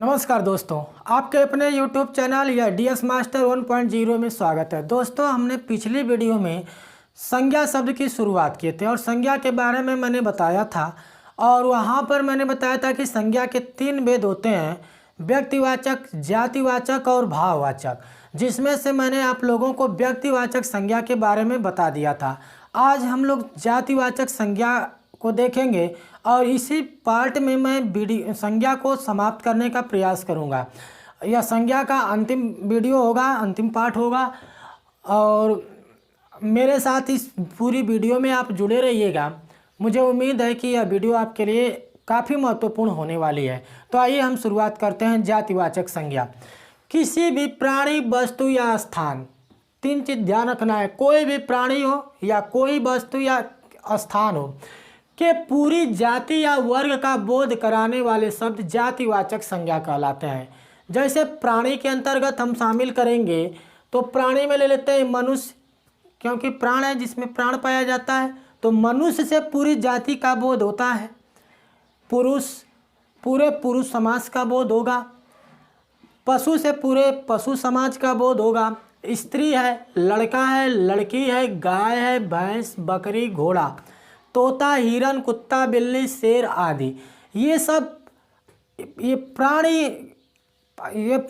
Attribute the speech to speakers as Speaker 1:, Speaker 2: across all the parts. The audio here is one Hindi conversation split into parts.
Speaker 1: नमस्कार दोस्तों, आपके अपने YouTube चैनल या DS मास्टर 1.0 में स्वागत है। दोस्तों, हमने पिछली वीडियो में संज्ञा शब्द की शुरुआत किए थे और संज्ञा के बारे में मैंने बताया था। और वहाँ पर मैंने बताया था कि संज्ञा के 3 भेद होते हैं: व्यक्तिवाचक, जातिवाचक और भाववाचक, जिसमें से मैंने आप लोगों को व्यक्तिवाचक संज्ञा के बारे में बता दिया था। आज हम लोग जातिवाचक संज्ञा को देखेंगे और इसी पार्ट में मैं संज्ञा को समाप्त करने का प्रयास करूंगा। यह संज्ञा का अंतिम वीडियो होगा, अंतिम पार्ट होगा। और मेरे साथ इस पूरी वीडियो में आप जुड़े रहिएगा। मुझे उम्मीद है कि यह वीडियो आपके लिए काफ़ी महत्वपूर्ण होने वाली है। तो आइए हम शुरुआत करते हैं। जातिवाचक संज्ञा: किसी भी प्राणी, वस्तु या स्थान, 3 चीज़ ध्यान रखना है। कोई भी प्राणी हो या कोई वस्तु या स्थान हो कि पूरी जाति या वर्ग का बोध कराने वाले शब्द जातिवाचक संज्ञा कहलाते हैं। जैसे प्राणी के अंतर्गत हम शामिल करेंगे तो प्राणी में ले लेते हैं मनुष्य, क्योंकि प्राण है जिसमें प्राण पाया जाता है। तो मनुष्य से पूरी जाति का बोध होता है। पुरुष, पूरे पुरुष समाज का बोध होगा। पशु से पूरे पशु समाज का बोध होगा। स्त्री है, लड़का है, लड़की है, गाय है, भैंस, बकरी, घोड़ा, तोता, हिरन, कुत्ता, बिल्ली, शेर आदि, ये सब ये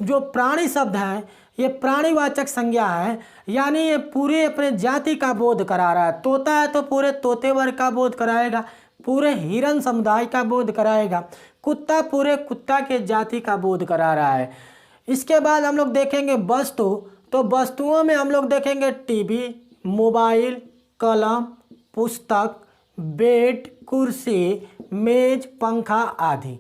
Speaker 1: जो प्राणी शब्द हैं ये प्राणीवाचक संज्ञा है। यानी ये पूरे अपने जाति का बोध करा रहा है। तोता है तो पूरे तोते वर्ग का बोध कराएगा, पूरे हिरन समुदाय का बोध कराएगा। कुत्ता पूरे कुत्ता के जाति का बोध करा रहा है। इसके बाद हम लोग देखेंगे वस्तु। तो वस्तुओं में हम लोग देखेंगे टीवी, मोबाइल, कलम, पुस्तक, बेड, कुर्सी, मेज, पंखा आदि।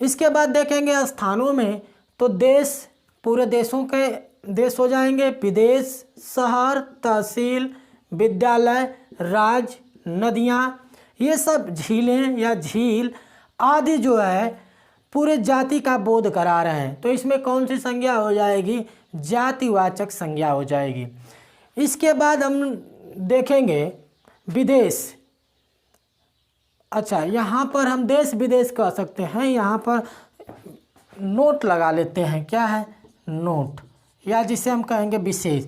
Speaker 1: इसके बाद देखेंगे स्थानों में तो देश, पूरे देशों के देश हो जाएंगे। विदेश, शहर, तहसील, विद्यालय, राज्य, नदियाँ, ये सब झीलें या झील आदि जो है पूरे जाति का बोध करा रहे हैं। तो इसमें कौन सी संज्ञा हो जाएगी? जातिवाचक संज्ञा हो जाएगी। इसके बाद हम देखेंगे विदेश। अच्छा, यहाँ पर हम देश विदेश कह सकते हैं। यहाँ पर नोट लगा लेते हैं। क्या है? नोट, या जिसे हम कहेंगे विशेष।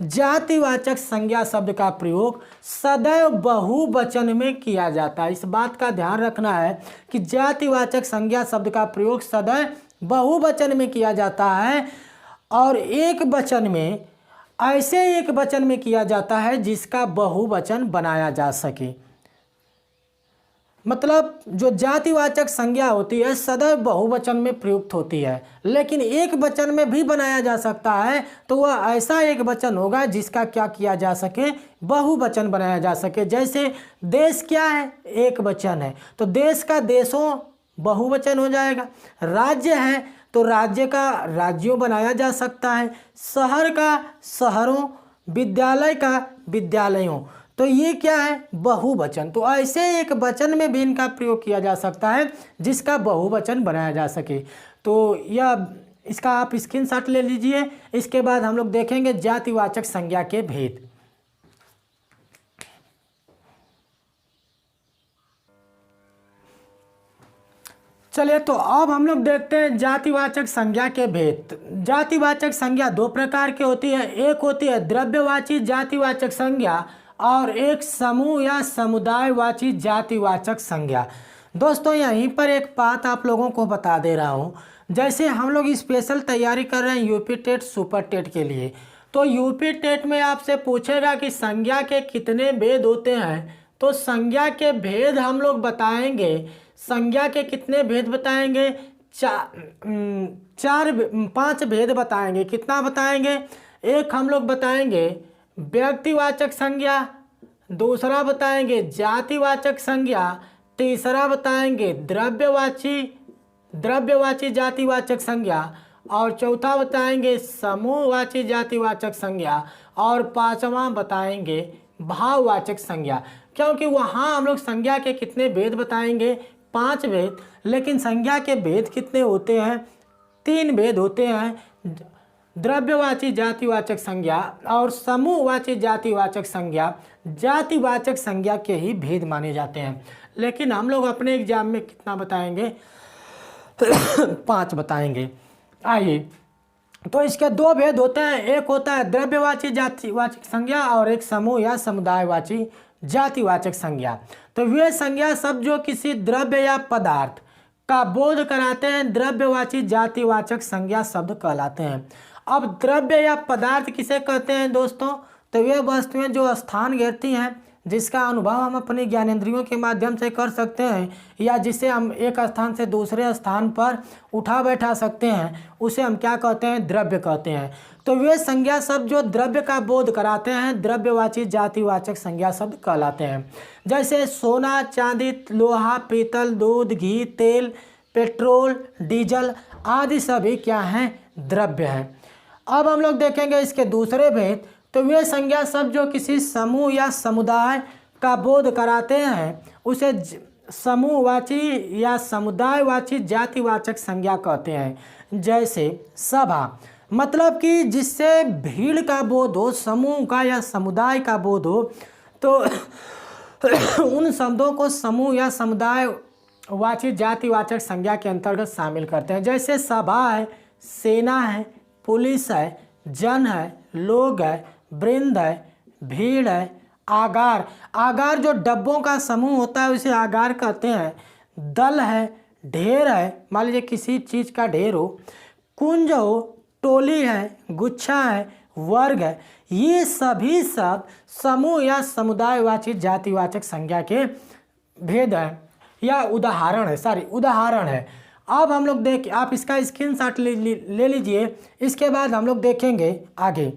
Speaker 1: जातिवाचक संज्ञा शब्द का प्रयोग सदैव बहुवचन में किया जाता है। इस बात का ध्यान रखना है कि जातिवाचक संज्ञा शब्द का प्रयोग सदैव बहुवचन में किया जाता है और एक वचन में, ऐसे एक वचन में किया जाता है जिसका बहुवचन बनाया जा सके। मतलब जो जातिवाचक संज्ञा होती है सदैव बहुवचन में प्रयुक्त होती है, लेकिन एक वचन में भी बनाया जा सकता है। तो वह ऐसा एक वचन होगा जिसका क्या किया जा सके? बहुवचन बनाया जा सके। जैसे देश क्या है? एक वचन है, तो देश का देशों बहुवचन हो जाएगा। राज्य है तो राज्य का राज्यों बनाया जा सकता है। शहर का शहरों, विद्यालय का विद्यालयों। तो ये क्या है? बहुवचन। तो ऐसे एक वचन में भी इनका प्रयोग किया जा सकता है जिसका बहुवचन बनाया जा सके। तो यह इसका आप स्क्रीनशॉट ले लीजिए। इसके बाद हम लोग देखेंगे जातिवाचक संज्ञा के भेद। चलिए, तो अब हम लोग देखते हैं जातिवाचक संज्ञा के भेद। जातिवाचक संज्ञा 2 प्रकार की होती है। एक होती है द्रव्यवाची जातिवाचक संज्ञा और एक समूह या समुदायवाची जातिवाचक संज्ञा। दोस्तों, यहीं पर एक बात आप लोगों को बता दे रहा हूँ। जैसे हम लोग स्पेशल तैयारी कर रहे हैं यूपी टेट, सुपर टेट के लिए, तो यूपी टेट में आपसे पूछेगा कि संज्ञा के कितने भेद होते हैं। तो संज्ञा के भेद हम लोग बताएंगे। संज्ञा के कितने भेद बताएंगे? 5 भेद बताएंगे। कितना बताएंगे? एक हम लोग बताएंगे व्यक्तिवाचक संज्ञा, दूसरा बताएंगे जातिवाचक संज्ञा, तीसरा बताएंगे द्रव्यवाची जातिवाचक संज्ञा, और चौथा बताएंगे समूहवाची जातिवाचक संज्ञा, और 5वां बताएंगे भाववाचक संज्ञा। क्योंकि वहाँ हम लोग संज्ञा के कितने भेद बताएंगे? 5 भेद। लेकिन संज्ञा के भेद कितने होते हैं? 3 भेद होते हैं। द्रव्यवाची जातिवाचक संज्ञा और समूहवाची जातिवाचक संज्ञा जातिवाचक संज्ञा के ही भेद माने जाते हैं। लेकिन हम लोग अपने एग्जाम में कितना बताएंगे? 5 बताएंगे। आइए, तो इसके 2 भेद होते हैं, एक होता है द्रव्यवाची जातिवाचक संज्ञा और एक समूह या समुदायवाची जातिवाचक संज्ञा। तो वे संज्ञा शब्द जो किसी द्रव्य या पदार्थ का बोध कराते हैं द्रव्यवाची जातिवाचक संज्ञा शब्द कहलाते हैं। अब द्रव्य या पदार्थ किसे कहते हैं दोस्तों? तो वे वस्तुएं जो स्थान घेरती हैं, जिसका अनुभव हम अपने ज्ञानेंद्रियों के माध्यम से कर सकते हैं, या जिसे हम एक स्थान से दूसरे स्थान पर उठा बैठा सकते हैं, उसे हम क्या कहते हैं? द्रव्य कहते हैं। तो वे संज्ञा शब्द जो द्रव्य का बोध कराते हैं द्रव्यवाची जातिवाचक संज्ञा शब्द कहलाते हैं। जैसे सोना, चांदी, लोहा, पीतल, दूध, घी, तेल, पेट्रोल, डीजल आदि सभी क्या हैं? द्रव्य हैं। अब हम लोग देखेंगे इसके दूसरे भेद। तो वे संज्ञा शब्द जो किसी समूह या समुदाय का बोध कराते हैं उसे समूहवाची या समुदायवाची जातिवाचक संज्ञा कहते हैं। जैसे सभा, मतलब कि जिससे भीड़ का बोध हो, समूह का या समुदाय का बोध हो, तो उन शब्दों को समूह या समुदायवाची जातिवाचक संज्ञा के अंतर्गत शामिल करते हैं। जैसे सभा है, सेना है, पुलिस है, जन है, लोग है, वृंद है, भीड़ है, आगार। आगार जो डब्बों का समूह होता है उसे आगार कहते हैं। दल है, ढेर है, मान लीजिए किसी चीज़ का ढेर हो, कुंज हो, टोली है, गुच्छा है, वर्ग है। ये सभी सब समूह या समुदायवाची जातिवाचक संज्ञा के भेद हैं या उदाहरण है। अब हम लोग आप इसका स्क्रीनशॉट ले लीजिए। इसके बाद हम लोग देखेंगे आगे।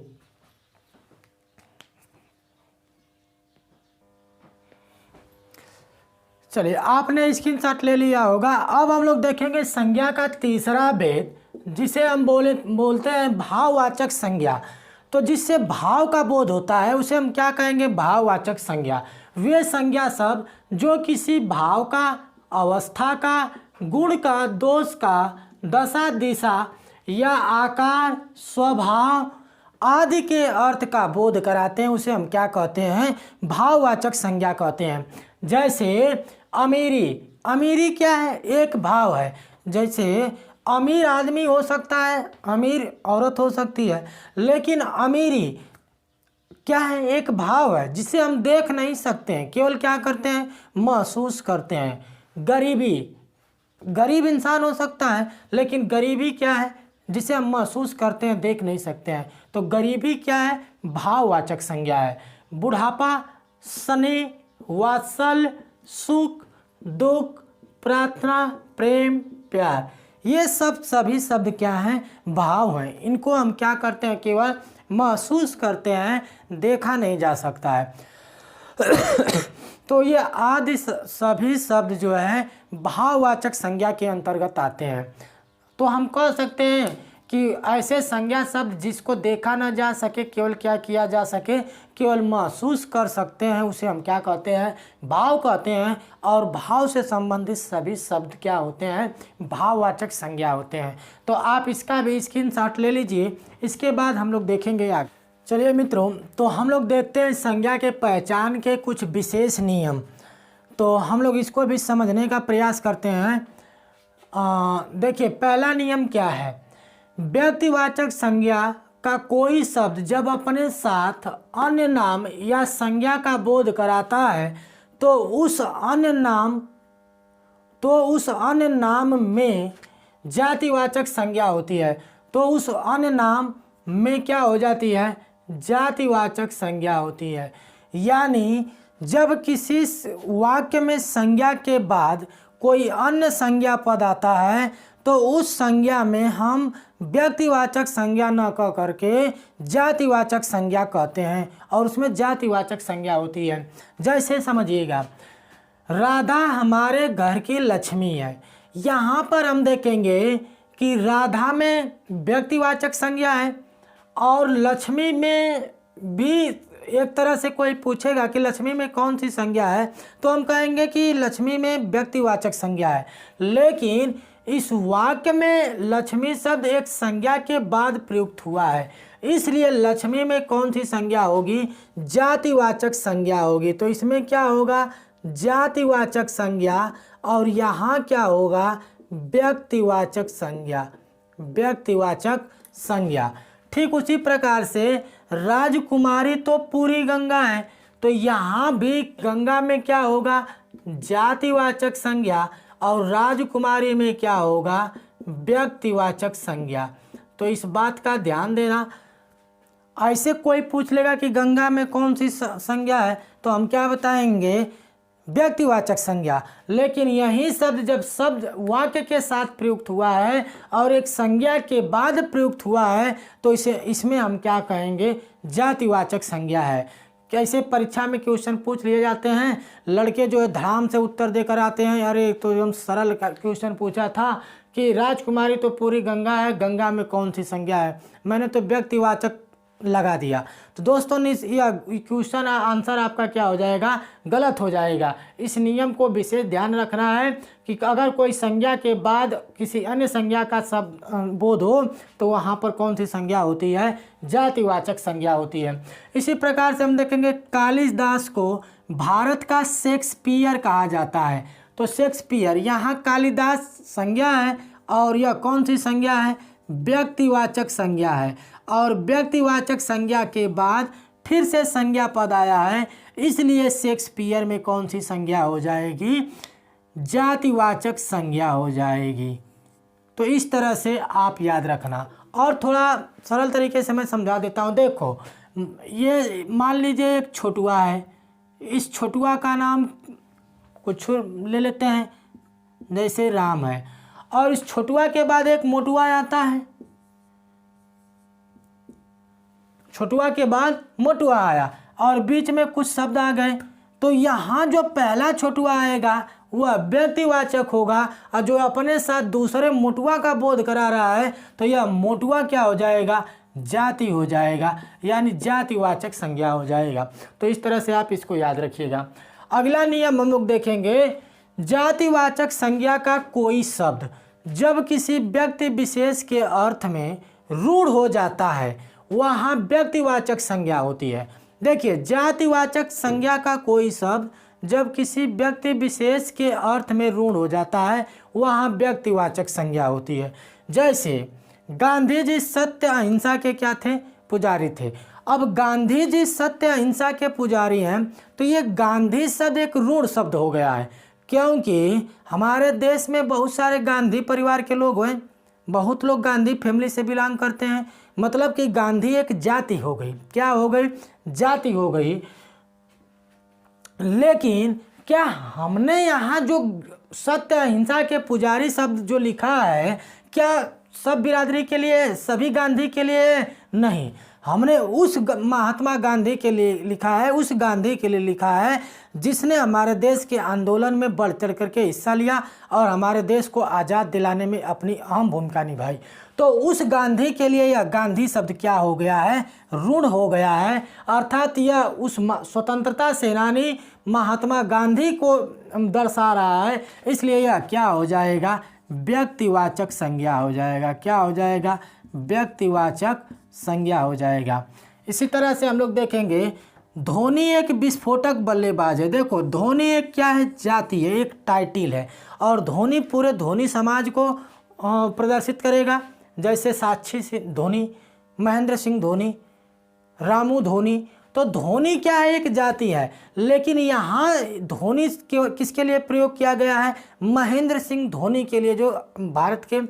Speaker 1: चलिए, आपने स्क्रीनशॉट ले लिया होगा। अब हम लोग देखेंगे संज्ञा का तीसरा भेद, जिसे हम बोलते हैं भाववाचक संज्ञा। तो जिससे भाव का बोध होता है उसे हम क्या कहेंगे? भाववाचक संज्ञा। वे संज्ञा शब्द जो किसी भाव का, अवस्था का, गुण का, दोष का, दशा, दिशा या आकार, स्वभाव आदि के अर्थ का बोध कराते हैं उसे हम क्या कहते हैं? भाववाचक संज्ञा कहते हैं। जैसे अमीरी क्या है? एक भाव है। जैसे अमीर आदमी हो सकता है, अमीर औरत हो सकती है, लेकिन अमीरी क्या है? एक भाव है जिसे हम देख नहीं सकते हैं, केवल क्या करते हैं? महसूस करते हैं। गरीब इंसान हो सकता है, लेकिन गरीबी क्या है? जिसे हम महसूस करते हैं, देख नहीं सकते हैं। तो गरीबी क्या है? भाववाचक संज्ञा है। बुढ़ापा, स्नेह, वात्सल्य, सुख, दुख, प्रार्थना, प्रेम, प्यार, ये सभी शब्द क्या हैं? भाव हैं। इनको हम क्या करते हैं? केवल महसूस करते हैं, देखा नहीं जा सकता है। तो ये आदि सभी शब्द जो है भाववाचक संज्ञा के अंतर्गत आते हैं। तो हम कह सकते हैं कि ऐसे संज्ञा शब्द जिसको देखा ना जा सके, केवल क्या किया जा सके? केवल महसूस कर सकते हैं, उसे हम क्या कहते हैं? भाव कहते हैं। और भाव से संबंधित सभी शब्द क्या होते हैं? भाववाचक संज्ञा होते हैं। तो आप इसका भी स्क्रीनशॉट ले लीजिए। इसके बाद हम लोग देखेंगे आगे। चलिए मित्रों, तो हम लोग देखते हैं संज्ञा के पहचान के कुछ विशेष नियम। तो हम लोग इसको भी समझने का प्रयास करते हैं। देखिए, पहला नियम क्या है? व्यक्तिवाचक संज्ञा का कोई शब्द जब अपने साथ अन्य नाम या संज्ञा का बोध कराता है तो उस अन्य नाम में जातिवाचक संज्ञा होती है। तो उस अन्य नाम में क्या हो जाती है? जातिवाचक संज्ञा होती है। यानी जब किसी वाक्य में संज्ञा के बाद कोई अन्य संज्ञा पद आता है तो उस संज्ञा में हम व्यक्तिवाचक संज्ञा न कह करके जातिवाचक संज्ञा कहते हैं, और उसमें जातिवाचक संज्ञा होती है। जैसे समझिएगा, राधा हमारे घर की लक्ष्मी है। यहाँ पर हम देखेंगे कि राधा में व्यक्तिवाचक संज्ञा है और लक्ष्मी में भी। एक तरह से कोई पूछेगा कि लक्ष्मी में कौन सी संज्ञा है, तो हम कहेंगे कि लक्ष्मी में व्यक्तिवाचक संज्ञा है। लेकिन इस वाक्य में लक्ष्मी शब्द एक संज्ञा के बाद प्रयुक्त हुआ है, इसलिए लक्ष्मी में कौन सी संज्ञा होगी? जातिवाचक संज्ञा होगी। तो इसमें क्या होगा? जातिवाचक संज्ञा। और यहाँ क्या होगा? व्यक्तिवाचक संज्ञा, व्यक्तिवाचक संज्ञा। ठीक उसी प्रकार से राजकुमारी तो पूरी गंगा है, तो यहाँ भी गंगा में क्या होगा, जातिवाचक संज्ञा, और राजकुमारी में क्या होगा, व्यक्तिवाचक संज्ञा। तो इस बात का ध्यान देना। ऐसे कोई पूछ लेगा कि गंगा में कौन सी संज्ञा है, तो हम क्या बताएंगे, व्यक्तिवाचक संज्ञा। लेकिन यही शब्द जब शब्द वाक्य के साथ प्रयुक्त हुआ है और एक संज्ञा के बाद प्रयुक्त हुआ है, तो इसमें हम क्या कहेंगे, जातिवाचक संज्ञा है। कैसे परीक्षा में क्वेश्चन पूछ लिए जाते हैं, लड़के जो है धड़ाम से उत्तर देकर आते हैं, अरे तो एकदम सरल क्वेश्चन पूछा था कि राजकुमारी तो पूरी गंगा है, गंगा में कौन सी संज्ञा है, मैंने तो व्यक्तिवाचक लगा दिया। तो दोस्तों यह क्वेश्चन आंसर आपका क्या हो जाएगा, गलत हो जाएगा। इस नियम को विशेष ध्यान रखना है कि अगर कोई संज्ञा के बाद किसी अन्य संज्ञा का शब्द बोध हो तो वहाँ पर कौन सी संज्ञा होती है, जातिवाचक संज्ञा होती है। इसी प्रकार से हम देखेंगे कालिदास को भारत का शेक्सपियर कहा जाता है। तो शेक्सपियर, यहाँ कालिदास संज्ञा है और यह कौन सी संज्ञा है, व्यक्तिवाचक संज्ञा है। और व्यक्तिवाचक संज्ञा के बाद फिर से संज्ञा पद आया है, इसलिए शेक्सपियर में कौन सी संज्ञा हो जाएगी, जातिवाचक संज्ञा हो जाएगी। तो इस तरह से आप याद रखना। और थोड़ा सरल तरीके से मैं समझा देता हूँ। देखो, ये मान लीजिए एक छोटुआ है, इस छोटुआ का नाम कुछ ले लेते हैं, जैसे राम है, और इस छोटुआ के बाद एक मोटुआ आता है, छोटुआ के बाद मोटुआ आया और बीच में कुछ शब्द आ गए, तो यहाँ जो पहला छोटुआ आएगा वह व्यक्तिवाचक होगा, और जो अपने साथ दूसरे मोटुआ का बोध करा रहा है तो यह मोटुआ क्या हो जाएगा, जाति हो जाएगा, यानी जातिवाचक संज्ञा हो जाएगा। तो इस तरह से आप इसको याद रखिएगा। अगला नियम हम लोग देखेंगे, जातिवाचक संज्ञा का कोई शब्द जब किसी व्यक्ति विशेष के अर्थ में रूढ़ हो जाता है वहाँ व्यक्तिवाचक संज्ञा होती है। देखिए, जातिवाचक संज्ञा का कोई शब्द जब किसी व्यक्ति विशेष के अर्थ में रूढ़ हो जाता है वहाँ व्यक्तिवाचक संज्ञा होती है। जैसे गांधी जी सत्य अहिंसा के क्या थे, पुजारी थे। अब गांधी जी सत्य अहिंसा के पुजारी हैं, तो ये गांधी शब्द एक रूढ़ शब्द हो गया है, क्योंकि हमारे देश में बहुत सारे गांधी परिवार के लोग हैं, बहुत लोग गांधी फैमिली से बिलोंग करते हैं, मतलब कि गांधी एक जाति हो गई, क्या हो गई, जाति हो गई। लेकिन क्या हमने यहाँ जो सत्य अहिंसा के पुजारी शब्द जो लिखा है, क्या सब बिरादरी के लिए, सभी गांधी के लिए नहीं, हमने उस महात्मा गांधी के लिए लिखा है, उस गांधी के लिए लिखा है जिसने हमारे देश के आंदोलन में बढ़ चढ़ करके हिस्सा लिया और हमारे देश को आज़ाद दिलाने में अपनी अहम भूमिका निभाई। तो उस गांधी के लिए यह गांधी शब्द क्या हो गया है, रूढ़ हो गया है, अर्थात यह उस स्वतंत्रता सेनानी महात्मा गांधी को दर्शा रहा है, इसलिए यह क्या हो जाएगा, व्यक्तिवाचक संज्ञा हो जाएगा। क्या हो जाएगा, व्यक्तिवाचक संज्ञा हो जाएगा। इसी तरह से हम लोग देखेंगे, धोनी एक विस्फोटक बल्लेबाज है। देखो, धोनी एक क्या है, जाति है, एक टाइटिल है, और धोनी पूरे धोनी समाज को प्रदर्शित करेगा, जैसे साक्षी धोनी, महेंद्र सिंह धोनी, रामू धोनी। तो धोनी क्या है, एक जाति है, लेकिन यहाँ धोनी किसके लिए प्रयोग किया गया है, महेंद्र सिंह धोनी के लिए, जो भारत के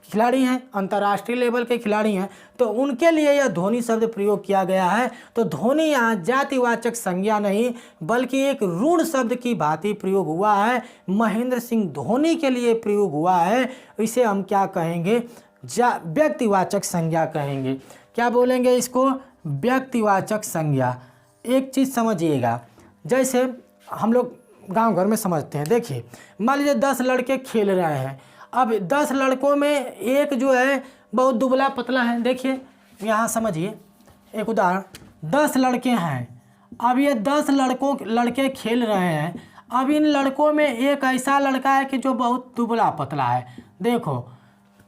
Speaker 1: खिलाड़ी हैं, अंतर्राष्ट्रीय लेवल के खिलाड़ी हैं, तो उनके लिए यह धोनी शब्द प्रयोग किया गया है। तो धोनी यहाँ जातिवाचक संज्ञा नहीं बल्कि एक रूढ़ शब्द की भांति प्रयोग हुआ है, महेंद्र सिंह धोनी के लिए प्रयोग हुआ है। इसे हम क्या कहेंगे, व्यक्तिवाचक संज्ञा कहेंगे। क्या बोलेंगे इसको, व्यक्तिवाचक संज्ञा। एक चीज़ समझिएगा, जैसे हम लोग गांव घर में समझते हैं। देखिए, मान लीजिए 10 लड़के खेल रहे हैं, अब 10 लड़कों में एक जो है बहुत दुबला पतला है। देखिए यहाँ समझिए, एक उदाहरण, 10 लड़के हैं, अब ये 10 लड़के खेल रहे हैं। अब इन लड़कों में एक ऐसा लड़का है कि जो बहुत दुबला पतला है, देखो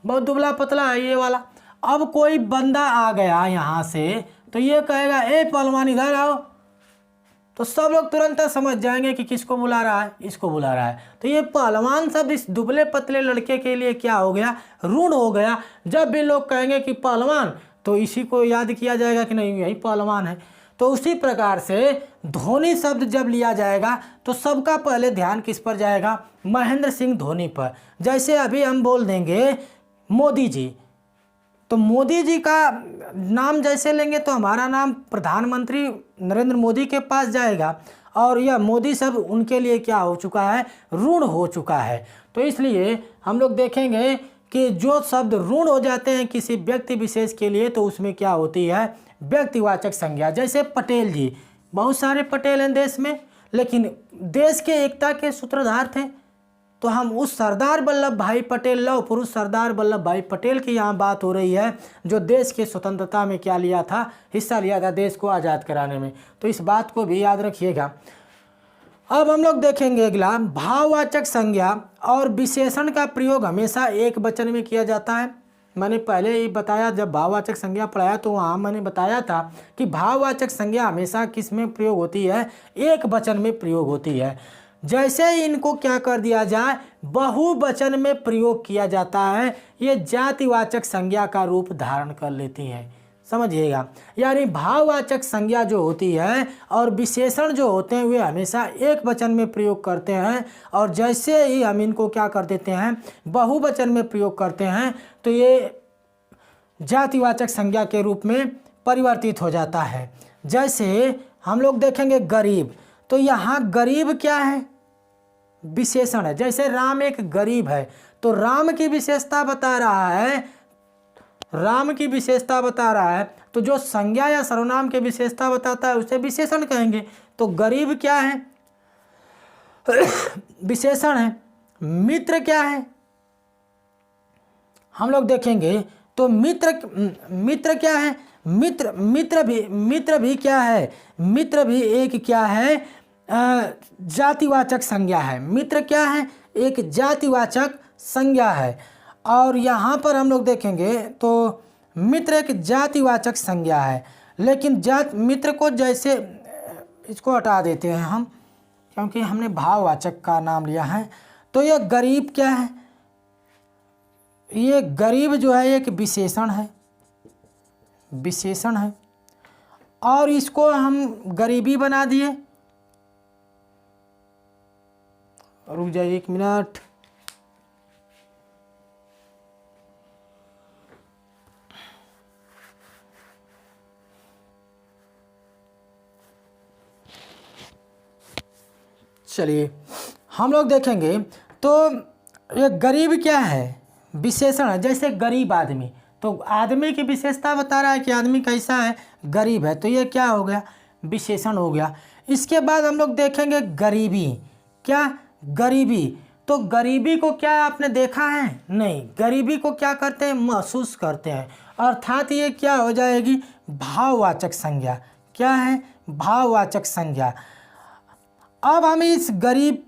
Speaker 1: बहुत दुबला पतला है ये वाला। अब कोई बंदा आ गया यहाँ से, तो ये कहेगा, ए पहलवान इधर आओ, तो सब लोग तुरंत समझ जाएंगे कि किसको बुला रहा है, इसको बुला रहा है। तो ये पहलवान शब्द इस दुबले पतले लड़के के लिए क्या हो गया, ऋण हो गया। जब भी लोग कहेंगे कि पहलवान, तो इसी को याद किया जाएगा कि नहीं यही पहलवान है। तो उसी प्रकार से धोनी शब्द जब लिया जाएगा तो सबका पहले ध्यान किस पर जाएगा, महेंद्र सिंह धोनी पर। जैसे अभी हम बोल देंगे मोदी जी, तो मोदी जी का नाम जैसे लेंगे तो हमारा नाम प्रधानमंत्री नरेंद्र मोदी के पास जाएगा, और यह मोदी शब्द उनके लिए क्या हो चुका है, ऋण हो चुका है। तो इसलिए हम लोग देखेंगे कि जो शब्द ऋण हो जाते हैं किसी व्यक्ति विशेष के लिए तो उसमें क्या होती है, व्यक्तिवाचक संज्ञा। जैसे पटेल जी, बहुत सारे पटेल हैं देश में, लेकिन देश के एकता के सूत्रधार थे। तो हम उस सरदार वल्लभ भाई पटेल, लौह पुरुष सरदार वल्लभ भाई पटेल की यहाँ बात हो रही है, जो देश की स्वतंत्रता में क्या लिया था, हिस्सा लिया था देश को आज़ाद कराने में। तो इस बात को भी याद रखिएगा। अब हम लोग देखेंगे अगला, भाववाचक संज्ञा और विशेषण का प्रयोग हमेशा एक वचन में किया जाता है। मैंने पहले ही बताया, जब भाववाचक संज्ञा पढ़ाया तो वहाँ मैंने बताया था कि भाववाचक संज्ञा हमेशा किस में प्रयोग होती है, एक वचन में प्रयोग होती है। जैसे ही इनको क्या कर दिया जाए, बहुवचन में प्रयोग किया जाता है, ये जातिवाचक संज्ञा का रूप धारण कर लेती हैं। समझिएगा, यानी भाववाचक संज्ञा जो होती है और विशेषण जो होते हैं वे हमेशा एक वचन में प्रयोग करते हैं, और जैसे ही हम इनको क्या कर देते हैं, बहुवचन में प्रयोग करते हैं, तो ये जातिवाचक संज्ञा के रूप में परिवर्तित हो जाता है। जैसे हम लोग देखेंगे गरीब, तो यहाँ गरीब क्या है, विशेषण है। जैसे राम एक गरीब है, तो राम की विशेषता बता रहा है, राम की विशेषता बता रहा है, तो जो संज्ञा या सर्वनाम की विशेषता बताता है उसे विशेषण कहेंगे। तो गरीब क्या है, विशेषण है। मित्र क्या है, हम लोग देखेंगे तो मित्र क्या है, मित्र भी क्या है, मित्र भी एक क्या है, जातिवाचक संज्ञा है। मित्र क्या है, एक जातिवाचक संज्ञा है। और यहाँ पर हम लोग देखेंगे तो मित्र एक जातिवाचक संज्ञा है, लेकिन मित्र को जैसे इसको हटा देते हैं हम, क्योंकि हमने भाववाचक का नाम लिया है। तो ये गरीब क्या है, ये गरीब जो है एक विशेषण है, विशेषण है, और इसको हम गरीबी बना दिए। रुक जाइए एक मिनट, चलिए हम लोग देखेंगे तो ये गरीब क्या है, विशेषण है। जैसे गरीब आदमी, तो आदमी की विशेषता बता रहा है कि आदमी कैसा है, गरीब है, तो ये क्या हो गया, विशेषण हो गया। इसके बाद हम लोग देखेंगे गरीबी, क्या, गरीबी। तो गरीबी को क्या आपने देखा है, नहीं, गरीबी को क्या करते हैं, महसूस करते हैं, अर्थात ये क्या हो जाएगी, भाववाचक संज्ञा। क्या है, भाववाचक संज्ञा। अब हम इस गरीब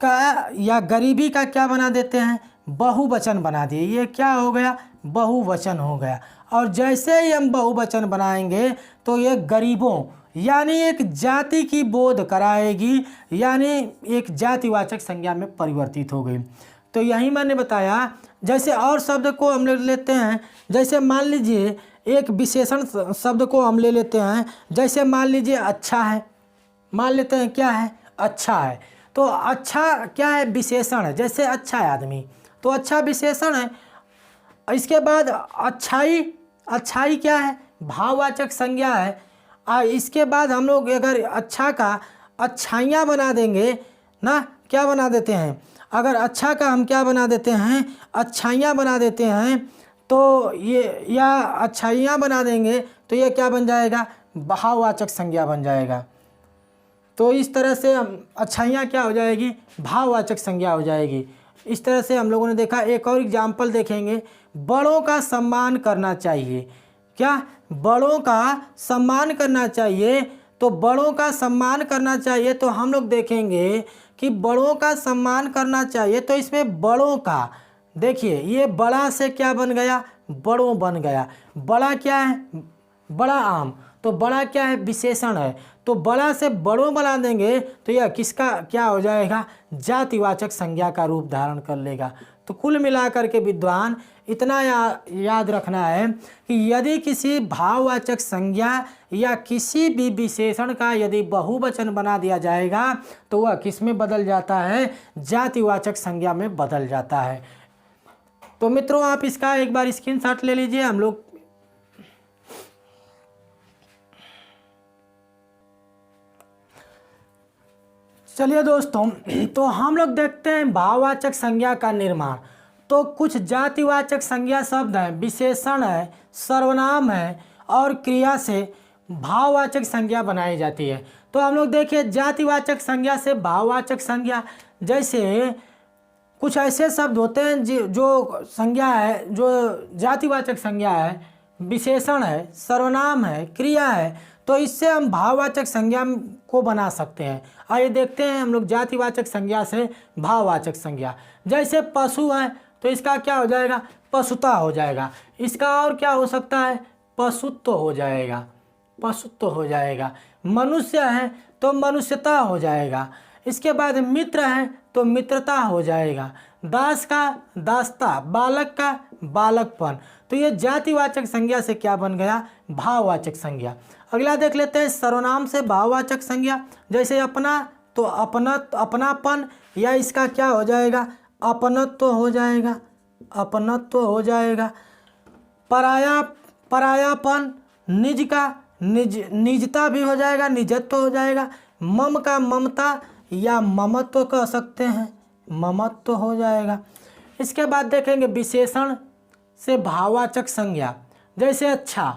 Speaker 1: का या गरीबी का क्या बना देते हैं, बहुवचन बना दिए। ये क्या हो गया, बहुवचन हो गया। और जैसे ही हम बहुवचन बनाएंगे तो ये गरीबों यानी एक जाति की बोध कराएगी, यानी एक जातिवाचक संज्ञा में परिवर्तित हो गई। तो यही मैंने बताया। जैसे और शब्द को हम ले लेते हैं, जैसे मान लीजिए एक विशेषण शब्द को हम ले लेते हैं, जैसे मान लीजिए अच्छा है, मान लेते हैं क्या है, अच्छा है। तो अच्छा क्या है, विशेषण है। जैसे अच्छा है आदमी, तो अच्छा विशेषण है। इसके बाद अच्छाई, अच्छाई क्या है, भाववाचक संज्ञा है। इसके बाद हम लोग अगर अच्छा का अच्छाइयाँ बना देंगे ना, क्या बना देते हैं, अगर अच्छा का हम क्या बना देते हैं, अच्छाइयाँ बना देते हैं, तो ये या अच्छाइयाँ बना देंगे तो ये क्या बन जाएगा, भाववाचक संज्ञा बन जाएगा। तो इस तरह से अच्छाइयाँ क्या हो जाएगी, भाववाचक संज्ञा हो जाएगी। इस तरह से हम लोगों ने देखा। एक और एग्जाम्पल देखेंगे, बड़ों का सम्मान करना चाहिए। क्या, बड़ों का सम्मान करना चाहिए। तो बड़ों का सम्मान करना चाहिए, तो हम लोग देखेंगे कि बड़ों का सम्मान करना चाहिए, तो इसमें बड़ों का देखिए, ये बड़ा से क्या बन गया, बड़ों बन गया। बड़ा क्या है, बड़ा आम, तो बड़ा क्या है, विशेषण है। तो बड़ा से बड़ों बना देंगे तो यह किसका क्या हो जाएगा, जातिवाचक संज्ञा का रूप धारण कर लेगा। तो कुल मिलाकर के विद्वान इतना याद रखना है कि यदि किसी भाववाचक संज्ञा या किसी भी विशेषण का यदि बहुवचन बना दिया जाएगा तो वह किस में बदल जाता है, जातिवाचक संज्ञा में बदल जाता है। तो मित्रों आप इसका एक बार स्क्रीनशॉट ले लीजिए। हम लोग चलिए दोस्तों, तो हम लोग देखते हैं भाववाचक संज्ञा का निर्माण। तो कुछ जातिवाचक संज्ञा शब्द हैं, विशेषण है, सर्वनाम है और क्रिया से भाववाचक संज्ञा बनाई जाती है। तो हम लोग देखिए जातिवाचक संज्ञा से भाववाचक संज्ञा, जैसे कुछ ऐसे शब्द होते हैं जो संज्ञा है, जो जातिवाचक संज्ञा है, विशेषण है, सर्वनाम है, क्रिया है, तो इससे हम भाववाचक संज्ञा को बना सकते हैं। आइए देखते हैं हम लोग जातिवाचक संज्ञा से भाववाचक संज्ञा। जैसे पशु है तो इसका क्या हो जाएगा, पशुता हो जाएगा। इसका और क्या हो सकता है, पशुत्व हो जाएगा, पशुत्व हो जाएगा। मनुष्य है तो मनुष्यता हो जाएगा। इसके बाद मित्र है तो मित्रता हो जाएगा। दास का दासता, बालक का बालकपन। तो ये जातिवाचक संज्ञा से क्या बन गया, भाववाचक संज्ञा। अगला देख लेते हैं सर्वनाम से भाववाचक संज्ञा। जैसे अपना तो अपनापन, या इसका क्या हो जाएगा, अपनत्व हो जाएगा, अपनत्व हो जाएगा। परायापन, निज का निजता भी हो जाएगा, निजत्व हो जाएगा। मम का ममता या ममत्व कह सकते हैं, ममत्व हो जाएगा। इसके बाद देखेंगे विशेषण से भाववाचक संज्ञा। जैसे अच्छा,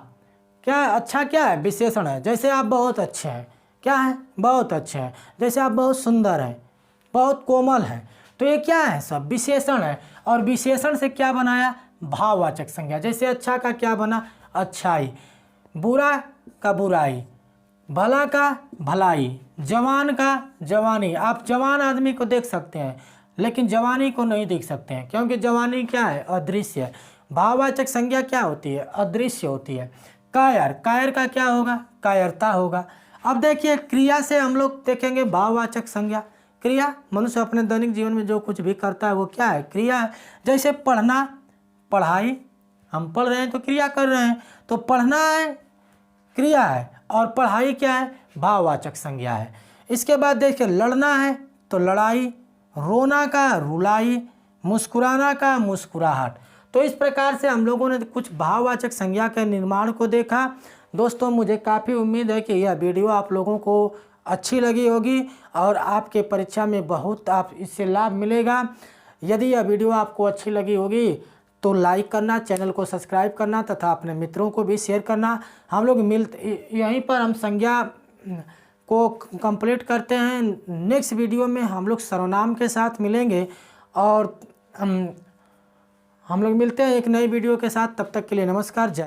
Speaker 1: क्या है, अच्छा क्या है, विशेषण है। जैसे आप बहुत अच्छे हैं, क्या है, बहुत अच्छे हैं। जैसे आप बहुत सुंदर हैं, बहुत कोमल हैं, तो ये क्या है, सब विशेषण है। और विशेषण से क्या बनाया, भाववाचक संज्ञा। जैसे अच्छा का क्या बना, अच्छाई, बुरा का बुराई, भला का भलाई, जवान का जवानी। आप जवान आदमी को देख सकते हैं लेकिन जवानी को नहीं देख सकते हैं, क्योंकि जवानी क्या है, अदृश्य है। भाववाचक संज्ञा क्या होती है, अदृश्य होती है। कायर, कायर का क्या होगा, कायरता होगा। अब देखिए क्रिया से हम लोग देखेंगे भाववाचक संज्ञा। क्रिया, मनुष्य अपने दैनिक जीवन में जो कुछ भी करता है वो क्या है, क्रिया है। जैसे पढ़ना, पढ़ाई, हम पढ़ रहे हैं तो क्रिया कर रहे हैं, तो पढ़ना है क्रिया है और पढ़ाई क्या है, भाववाचक संज्ञा है। इसके बाद देखिए लड़ना है तो लड़ाई, रोना का रुलाई, मुस्कुराना का मुस्कुराहट। तो इस प्रकार से हम लोगों ने कुछ भाववाचक संज्ञा के निर्माण को देखा। दोस्तों मुझे काफ़ी उम्मीद है कि यह वीडियो आप लोगों को अच्छी लगी होगी और आपके परीक्षा में बहुत आप इससे लाभ मिलेगा। यदि यह वीडियो आपको अच्छी लगी होगी तो लाइक करना, चैनल को सब्सक्राइब करना तथा अपने मित्रों को भी शेयर करना। हम लोग यहीं पर हम संज्ञा को कंप्लीट करते हैं। नेक्स्ट वीडियो में हम लोग सर्वनाम के साथ मिलेंगे और हम लोग मिलते हैं एक नई वीडियो के साथ। तब तक के लिए नमस्कार, जय।